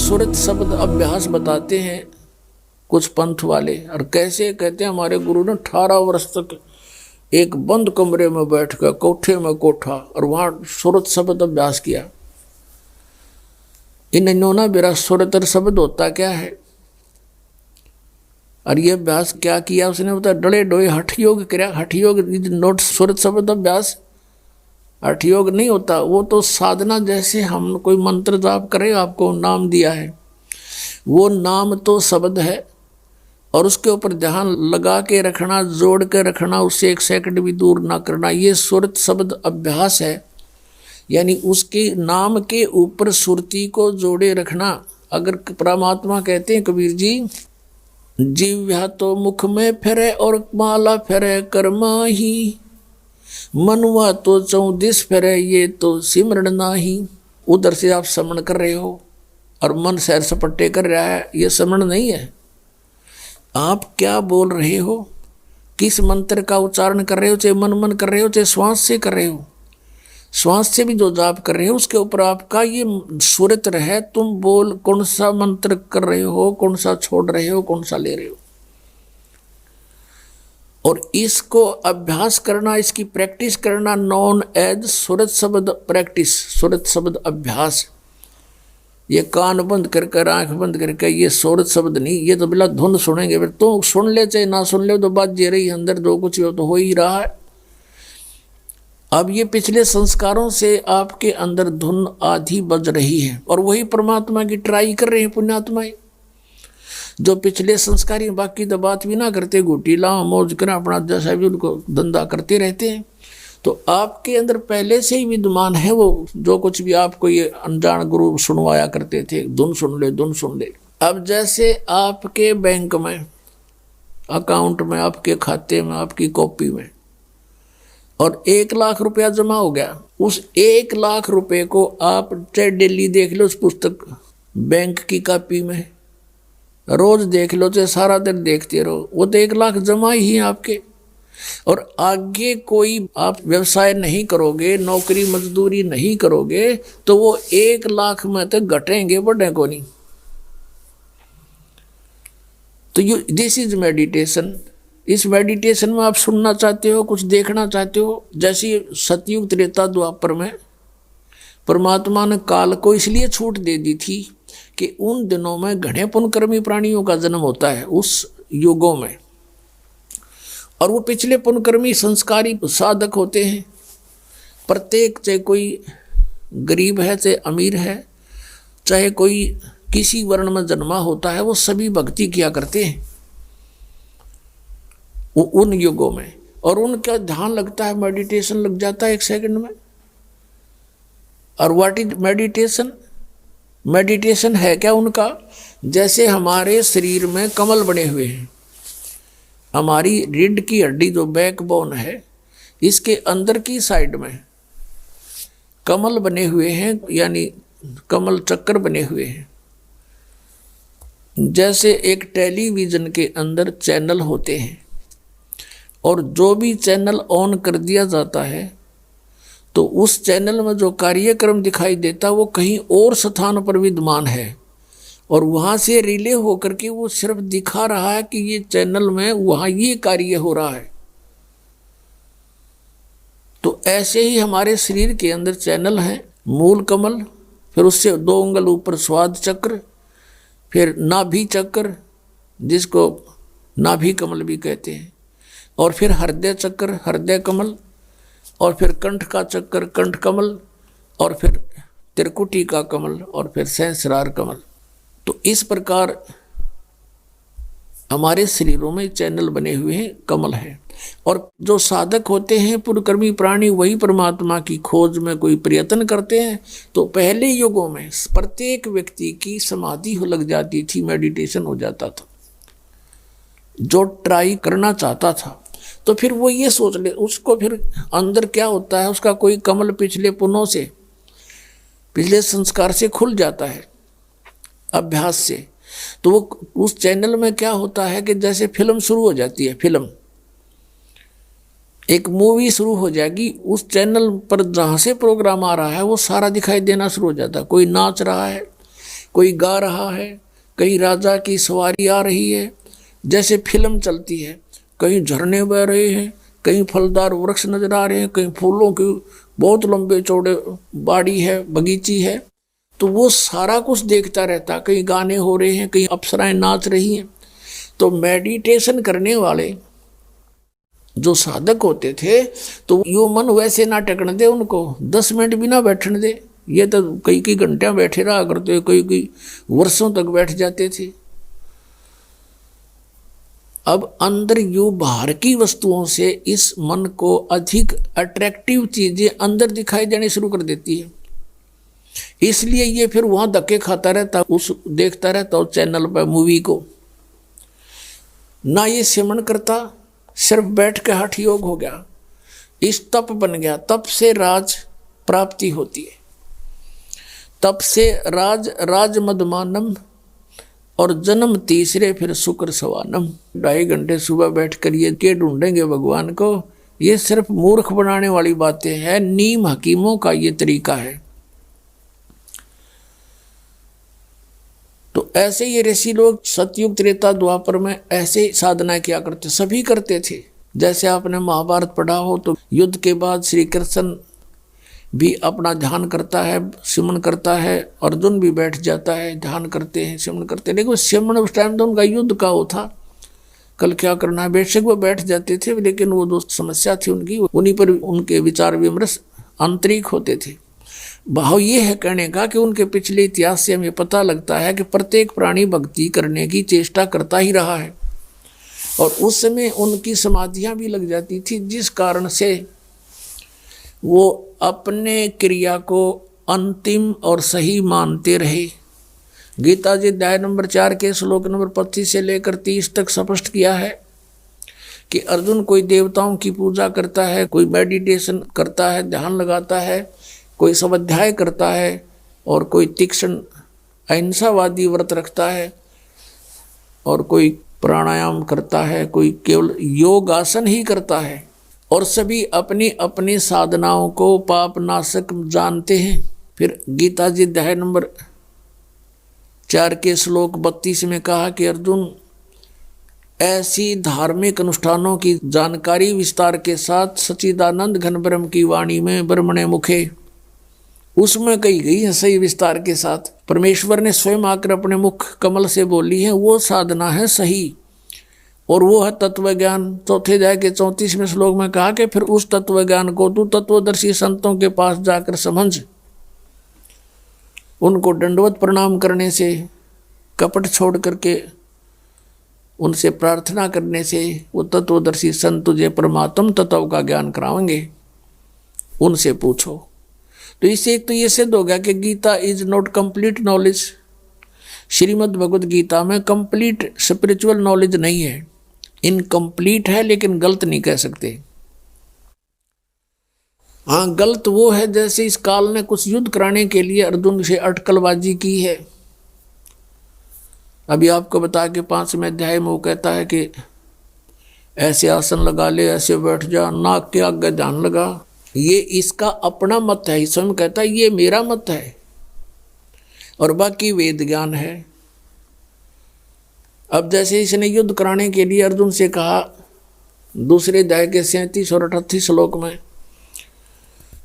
सुरत शब्द अभ्यास बताते हैं कुछ पंथ वाले। और कैसे कहते हैं, हमारे गुरु ने 18 वर्ष तक एक बंद कमरे में बैठ कर कोठे में कोठा और वहां सुरत शब्द अभ्यास किया। इन नोना बेरा सुरतर शब्द होता क्या है, और ये अभ्यास क्या किया उसने बता, डले डोए हठ योग किया। हठ योग नोट सुरत शब्द अभ्यास हठ योग नहीं होता, वो तो साधना जैसे हम कोई मंत्र जाप करें, आपको नाम दिया है, वो नाम तो शब्द है और उसके ऊपर ध्यान लगा के रखना, जोड़ के रखना, उससे 1 सेकंड भी दूर ना करना, ये सुरत शब्द अभ्यास है। यानी उसके नाम के ऊपर सुरती को जोड़े रखना। अगर परमात्मा कहते हैं कबीर जी, जीव्या तो मुख में फेरे और माला फेरे कर्मा ही, मनवा तो 34 फेरे ये तो सिमरण नाही। उधर से आप समण कर रहे हो और मन सैर सपट्टे कर रहा है, ये समण नहीं है। आप क्या बोल रहे हो, किस मंत्र का उच्चारण कर रहे हो, चाहे मन कर रहे हो चाहे श्वास से कर रहे हो, श्वास से भी जो जाप कर रहे हो उसके ऊपर आपका ये सुरत रहे। तुम बोल कौन सा मंत्र कर रहे हो, कौन सा छोड़ रहे हो, कौन सा ले रहे हो। और इसको अभ्यास करना, इसकी प्रैक्टिस करना नॉन एज सुरत शब्द प्रैक्टिस, सुरत शब्द अभ्यास। ये कान बंद करके आंख बंद करके ये सुरत शब्द नहीं, ये तो बिला धुन सुनेंगे, फिर तो सुन ले चाहे ना सुन ले, तो बात जे रही अंदर जो कुछ हो तो हो ही रहा है। अब ये पिछले संस्कारों से आपके अंदर धुन आधी बज रही है और वही परमात्मा की ट्राई कर रहे हैं पुण्यात्माएं, जो पिछले संस्कारी बाकी तो बात भी ना करते, घूटी लाओ मौज करें अपना जैसा भी उनको धंधा करते रहते हैं। तो आपके अंदर पहले से ही विद्यमान है वो, जो कुछ भी आपको ये अनजान गुरु सुनवाया करते थे, धुन सुन ले धुन सुन ले। अब जैसे आपके बैंक में अकाउंट में, आपके खाते में, आपकी कॉपी में और 1 लाख रुपया जमा हो गया, उस 1 लाख रुपए को आप चाहे डेली देख लो उस पुस्तक बैंक की कॉपी में, रोज देख लो चाहे सारा दिन देखते रहो, वो तो 1 लाख जमा ही है आपके। और आगे कोई आप व्यवसाय नहीं करोगे, नौकरी मजदूरी नहीं करोगे, तो वो 1 लाख में तो घटेंगे, बढ़े को नहीं। तो यू दिस इज मेडिटेशन। इस मेडिटेशन में आप सुनना चाहते हो, कुछ देखना चाहते हो, जैसे सतयुग त्रेता द्वापर में परमात्मा ने काल को इसलिए छूट दे दी थी कि उन दिनों में घने पुण्यकर्मी प्राणियों का जन्म होता है उस युगों में, और वो पिछले पुण्यकर्मी संस्कारी साधक होते हैं। प्रत्येक, चाहे कोई गरीब है चाहे अमीर है, चाहे कोई किसी वर्ण में जन्मा होता है, वो सभी भक्ति किया करते हैं उन युगों में, और उनका ध्यान लगता है, मेडिटेशन लग जाता है 1 सेकंड में। और व्हाट इज मेडिटेशन? मेडिटेशन है क्या उनका, जैसे हमारे शरीर में कमल बने हुए हैं, हमारी रीढ़ की हड्डी जो बैकबोन है, इसके अंदर की साइड में कमल बने हुए हैं, यानी कमल चक्कर बने हुए हैं। जैसे एक टेलीविजन के अंदर चैनल होते हैं, और जो भी चैनल ऑन कर दिया जाता है तो उस चैनल में जो कार्यक्रम दिखाई देता वो कहीं और स्थान पर विद्यमान है, और वहाँ से रिले होकर के वो सिर्फ दिखा रहा है कि ये चैनल में वहाँ ये कार्य हो रहा है। तो ऐसे ही हमारे शरीर के अंदर चैनल हैं, मूल कमल, फिर उससे 2 अंगुल ऊपर स्वाद चक्र, फिर नाभि चक्र जिसको नाभि कमल भी कहते हैं, और फिर हृदय चक्र हृदय कमल, और फिर कंठ का चक्र कंठ कमल, और फिर त्रिकुटी का कमल, और फिर सहस्रार कमल। तो इस प्रकार हमारे शरीरों में चैनल बने हुए हैं, कमल है। और जो साधक होते हैं पुण्यकर्मी प्राणी, वही परमात्मा की खोज में कोई प्रयत्न करते हैं, तो पहले युगों में प्रत्येक व्यक्ति की समाधि हो लग जाती थी, मेडिटेशन हो जाता था। जो ट्राई करना चाहता था तो फिर वो ये सोच ले, उसको फिर अंदर क्या होता है, उसका कोई कमल पिछले पुण्यों से, पिछले संस्कार से खुल जाता है अभ्यास से। तो वो उस चैनल में क्या होता है कि जैसे फिल्म शुरू हो जाती है, फिल्म एक मूवी शुरू हो जाएगी, उस चैनल पर जहाँ से प्रोग्राम आ रहा है वो सारा दिखाई देना शुरू हो जाता है। कोई नाच रहा है, कोई गा रहा है, कहीं राजा की सवारी आ रही है, जैसे फिल्म चलती है। कहीं झरने बह रहे हैं, कहीं फलदार वृक्ष नजर आ रहे हैं, कहीं फूलों की बहुत लंबे चौड़े बाड़ी है, बगीची है। तो वो सारा कुछ देखता रहता। कहीं गाने हो रहे हैं, कहीं अप्सराएं नाच रही हैं। तो मेडिटेशन करने वाले जो साधक होते थे, तो यो मन वैसे ना टेकने दे उनको, 10 मिनट भी ना बैठने दे। ये तो कई कई घंटे बैठे रहा करते, कई वर्षों तक बैठ जाते थे। अब अंदर यू बाहर की वस्तुओं से इस मन को अधिक अट्रैक्टिव चीजें अंदर दिखाई देनी शुरू कर देती है। इसलिए ये फिर वहां धक्के खाता रहता, उस देखता रहता उस चैनल पर मूवी को। ना ये सिमरण करता, सिर्फ बैठ के हठ योग हो गया, इस तप बन गया। तप से राज प्राप्ति होती है। तप से राज मदमानम, और जन्म तीसरे फिर शुक्र सवानम। 2.5 घंटे सुबह बैठकर ये के ढूंढेंगे भगवान को, ये सिर्फ मूर्ख बनाने वाली बातें हैं। नीम हकीमों का ये तरीका है। तो ऐसे ये ऋषि लोग सतयुग त्रेता द्वापर में ऐसे साधना किया करते, सभी करते थे। जैसे आपने महाभारत पढ़ा हो तो युद्ध के बाद श्री कृष्ण भी अपना ध्यान करता है, सिमरण करता है, अर्जुन भी बैठ जाता है, ध्यान करते हैं, सिमरण करते हैं। लेकिन सिमरण उस टाइम तो उनका युद्ध का वो था, कल क्या करना है। बेशक वो बैठ जाते थे, लेकिन वो जो समस्या थी उनकी, उन्हीं पर उनके विचार विमर्श आंतरिक होते थे। भाव ये है कहने का कि उनके पिछले इतिहास से हमें पता लगता है कि प्रत्येक प्राणी भक्ति करने की चेष्टा करता ही रहा है, और उस समय उनकी समाधियां भी लग जाती थी, जिस कारण से वो अपने क्रिया को अंतिम और सही मानते रहे। गीता जी अध्याय नंबर 4 के श्लोक नंबर 25 से लेकर 30 तक स्पष्ट किया है कि अर्जुन कोई देवताओं की पूजा करता है, कोई मेडिटेशन करता है, ध्यान लगाता है, कोई स्वाध्याय करता है, और कोई तीक्ष्ण अहिंसावादी व्रत रखता है, और कोई प्राणायाम करता है, कोई केवल योग आसन ही करता है, और सभी अपनी अपनी साधनाओं को पाप नाशक जानते हैं। फिर गीता जी अध्याय नंबर 4 के श्लोक 32 में कहा कि अर्जुन, ऐसी धार्मिक अनुष्ठानों की जानकारी विस्तार के साथ सच्चिदानंद घन ब्रह्म की वाणी में ब्रह्मणे मुखे, उसमें कही गई है सही विस्तार के साथ। परमेश्वर ने स्वयं आकर अपने मुख कमल से बोली है, वो साधना है सही, और वो है तत्व ज्ञान। चौथे अध्याय के 34वें श्लोक में कहा कि फिर उस तत्व ज्ञान को तू तत्वदर्शी संतों के पास जाकर समझ, उनको दंडवत प्रणाम करने से, कपट छोड़ करके उनसे प्रार्थना करने से वो तत्वदर्शी संत तुझे परमात्म तत्व का ज्ञान कराएंगे, उनसे पूछो। तो इससे एक तो ये सिद्ध हो गया कि Gita is not complete knowledge. Shrimad Bhagavad Gita में कंप्लीट स्पिरिचुअल नॉलेज नहीं है, इनकम्प्लीट है, लेकिन गलत नहीं कह सकते। हाँ, गलत वो है जैसे इस काल ने कुछ युद्ध कराने के लिए अर्जुन से अटकलबाजी की है। अभी आपको बता के 5वें अध्याय में वो कहता है कि ऐसे आसन लगा ले, ऐसे बैठ जा, नाक के आगे ध्यान लगा। ये इसका अपना मत है, स्वयं कहता है ये मेरा मत है, और बाकी वेद ज्ञान है। अब जैसे इसने युद्ध कराने के लिए अर्जुन से कहा दूसरे अध्याय के 37 और 38 श्लोक में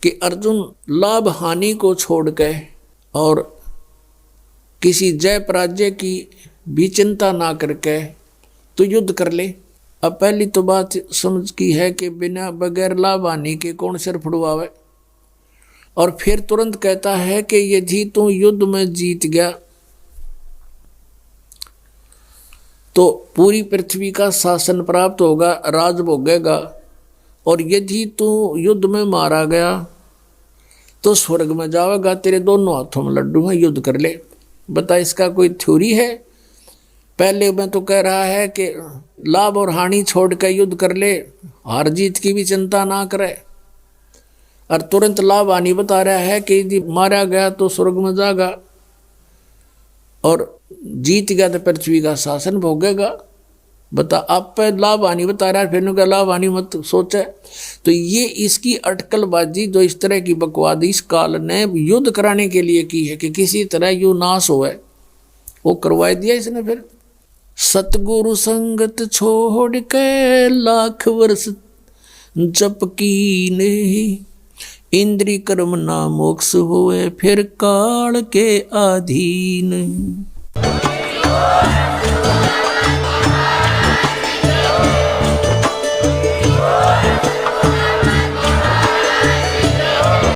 कि अर्जुन, लाभ हानि को छोड़ के और किसी जय पराजय की भी चिंता ना करके तो युद्ध कर ले। अब पहली तो बात समझ की है कि बिना बगैर लाभ हानि के कौन सिर फुड़वावे, और फिर तुरंत कहता है कि यदि तू युद्ध में जीत गया तो पूरी पृथ्वी का शासन प्राप्त होगा, राज भोगेगा, और यदि तू युद्ध में मारा गया तो स्वर्ग में जाएगा, तेरे दोनों हाथों में लड्डू हैं, युद्ध कर ले। बता, इसका कोई थ्योरी है? पहले में तो कह रहा है कि लाभ और हानि छोड़ कर युद्ध कर ले, हार जीत की भी चिंता ना करे, और तुरंत लाभ हानि बता रहा है कि यदि मारा गया तो स्वर्ग में जाएगा, और जीत गया तो पृथ्वी का शासन भोगेगा। बता, आप पे लाभ हानि बता रहा है, फिर उनका लाभ हानि मत सोचे। तो ये इसकी अटकलबाजी जो इस तरह की बकवाद इस काल ने युद्ध कराने के लिए की है कि किसी तरह यू नाश होए, वो करवा दिया इसने। फिर सतगुरु संगत छोड़ के लाख वर्ष जप कीने, इंद्री कर्म ना मोक्ष होए फिर काल के अधीन।